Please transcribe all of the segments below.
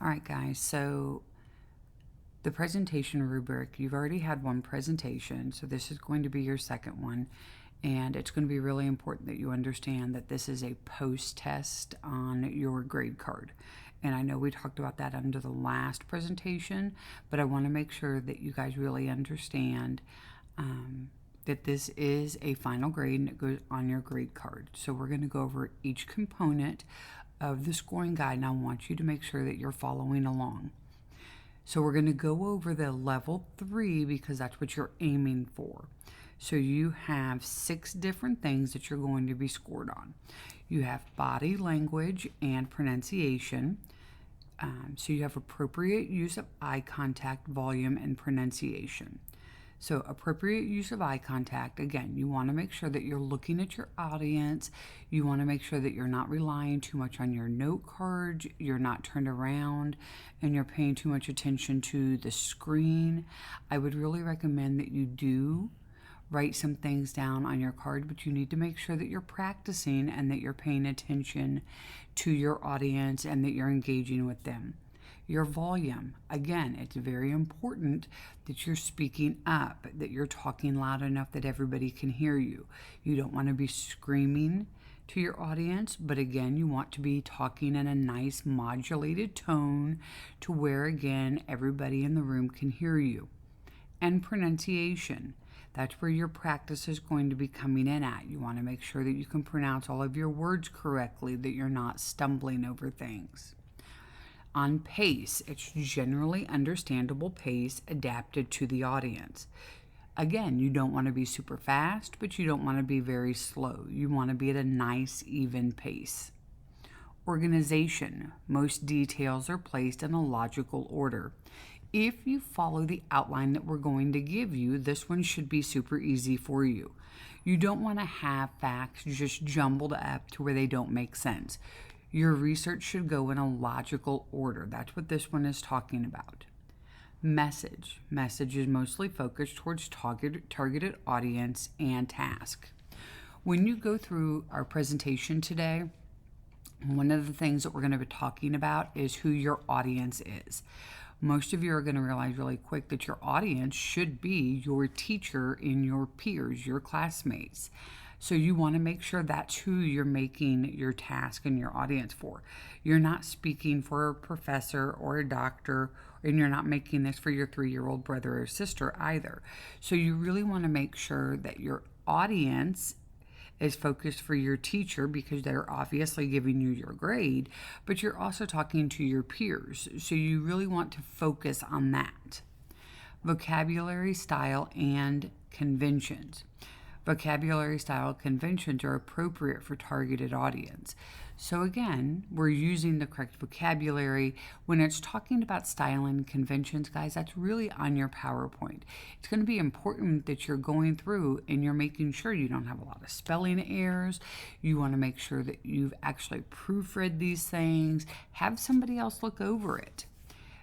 All right, guys, so the presentation rubric, you've already had one presentation, so this is going to be your second one. And it's going to be really important that you understand that this is a post-test on your grade card. And I know we talked about that under the last presentation, but I want to make sure that you guys really understand that this is a final grade and it goes on your grade card. So we're going to go over each component of the scoring guide, and I want you to make sure that you're following along. So we're going to go over the level 3 because that's what you're aiming for. So you have 6 different things that you're going to be scored on. You have body language and pronunciation. So you have appropriate use of eye contact, volume, and pronunciation. So appropriate use of eye contact, again, you want to make sure that you're looking at your audience. You want to make sure that you're not relying too much on your note cards, you're not turned around, and you're paying too much attention to the screen. I would really recommend that you do write some things down on your card, but you need to make sure that you're practicing and that you're paying attention to your audience and that you're engaging with them. Your volume, again, it's very important that you're speaking up, that you're talking loud enough that everybody can hear you. You don't want to be screaming to your audience, but again, you want to be talking in a nice modulated tone to where, again, everybody in the room can hear you. And pronunciation. That's where your practice is going to be coming in at. You want to make sure that you can pronounce all of your words correctly, that you're not stumbling over things. On pace, it's generally understandable pace adapted to the audience. Again, you don't want to be super fast, but you don't want to be very slow. You want to be at a nice, even pace. Organization. Most details are placed in a logical order. If you follow the outline that we're going to give you, this one should be super easy for you. You don't want to have facts just jumbled up to where they don't make sense. Your research should go in a logical order. That's what this one is talking about. Message. Message is mostly focused towards targeted audience and task. When you go through our presentation today, one of the things that we're going to be talking about is who your audience is. Most of you are going to realize really quick that your audience should be your teacher and your peers, your classmates. So you want to make sure that's who you're making your task and your audience for. You're not speaking for a professor or a doctor, and you're not making this for your 3-year-old brother or sister either. So you really want to make sure that your audience is focused for your teacher because they're obviously giving you your grade, but you're also talking to your peers. So you really want to focus on that. Vocabulary, style, and conventions. Vocabulary, style, conventions are appropriate for targeted audience. So again, we're using the correct vocabulary. When it's talking about style and conventions, guys, that's really on your PowerPoint. It's going to be important that you're going through and you're making sure you don't have a lot of spelling errors. You want to make sure that you've actually proofread these things. Have somebody else look over it.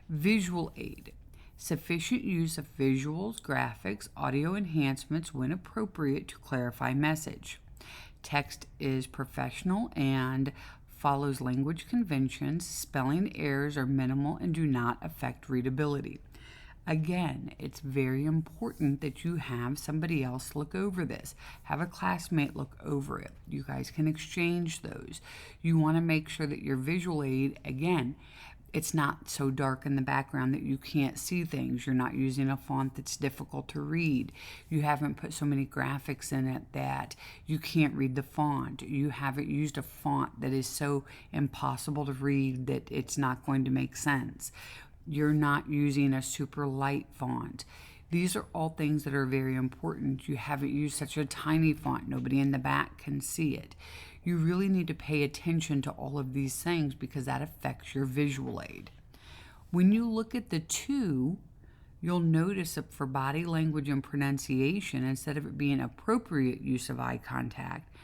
Visual aid. Sufficient use of visuals, graphics, audio enhancements when appropriate to clarify message. Text is professional and follows language conventions. Spelling errors are minimal and do not affect readability. Again, it's very important that you have somebody else look over this. Have a classmate look over it. You guys can exchange those. You want to make sure that your visual aid, again, it's not so dark in the background that you can't see things. You're not using a font that's difficult to read. You haven't put so many graphics in it that you can't read the font. You haven't used a font that is so impossible to read that it's not going to make sense. You're not using a super light font. These are all things that are very important. You haven't used such a tiny font. Nobody in the back can see it. You really need to pay attention to all of these things because that affects your visual aid. When you look at the 2, you'll notice that for body language and pronunciation, instead of it being appropriate use of eye contact,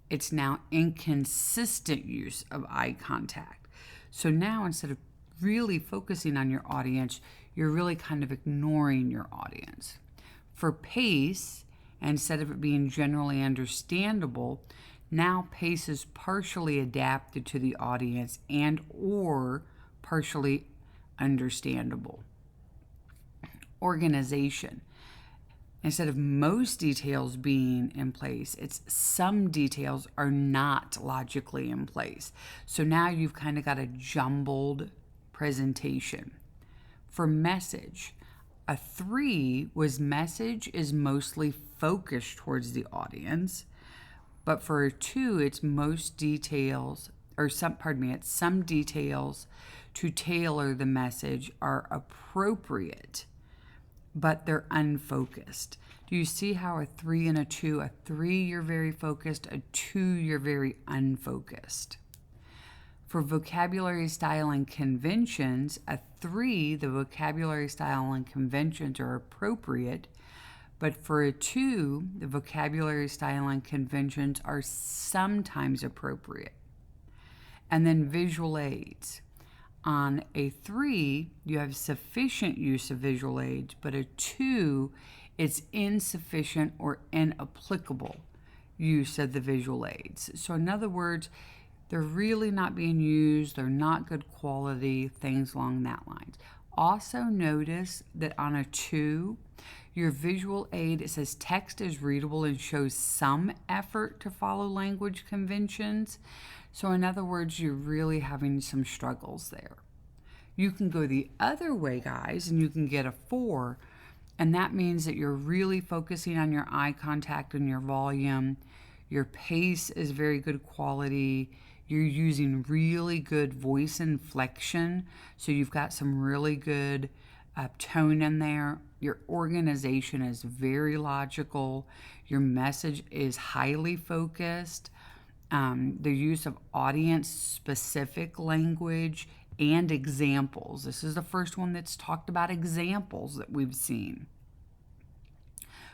it's now inconsistent use of eye contact. So now instead of really focusing on your audience, you're really kind of ignoring your audience. For pace, instead of it being generally understandable, now pace is partially adapted to the audience and or partially understandable. Organization. Instead of most details being in place, it's some details are not logically in place. So now you've kind of got a jumbled presentation. For message, a 3 was message is mostly focused towards the audience, but for a 2, it's most details, or some, pardon me, it's some details to tailor the message are appropriate, but they're unfocused. Do you see how a 3 and a 2, a 3 you're very focused, a 2 you're very unfocused? For vocabulary, style, and conventions, a 3, the vocabulary, style, and conventions are appropriate, but for a 2, the vocabulary, style, and conventions are sometimes appropriate. And then visual aids. On a 3, you have sufficient use of visual aids, but a 2, it's insufficient or inapplicable use of the visual aids. So in other words, they're really not being used, they're not good quality, things along that lines. Also notice that on a 2, your visual aid, it says text is readable and shows some effort to follow language conventions. So in other words, you're really having some struggles there. You can go the other way, guys, and you can get a 4, and that means that you're really focusing on your eye contact and your volume. Your pace is very good quality. You're using really good voice inflection, so you've got some really good tone in there. Your organization is very logical. Your message is highly focused. The use of audience-specific language and examples. This is the first one that's talked about examples that we've seen.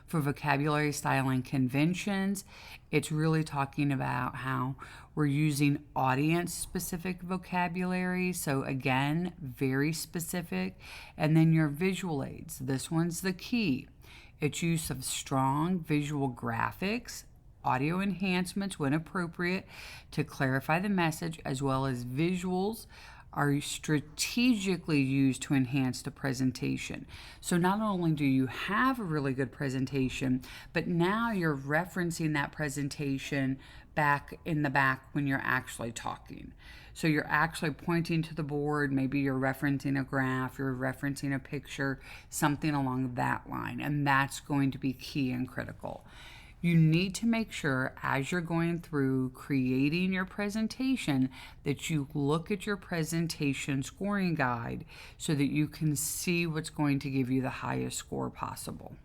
For vocabulary, style, and conventions, it's really talking about how we're using audience-specific vocabulary. So again, very specific. And then your visual aids. This one's the key. It's use of strong visual graphics, audio enhancements when appropriate to clarify the message, as well as visuals are strategically used to enhance the presentation. So not only do you have a really good presentation, but now you're referencing that presentation back in the back when you're actually talking. So you're actually pointing to the board, maybe you're referencing a graph, you're referencing a picture, something along that line, and that's going to be key and critical. You need to make sure as you're going through creating your presentation that you look at your presentation scoring guide so that you can see what's going to give you the highest score possible.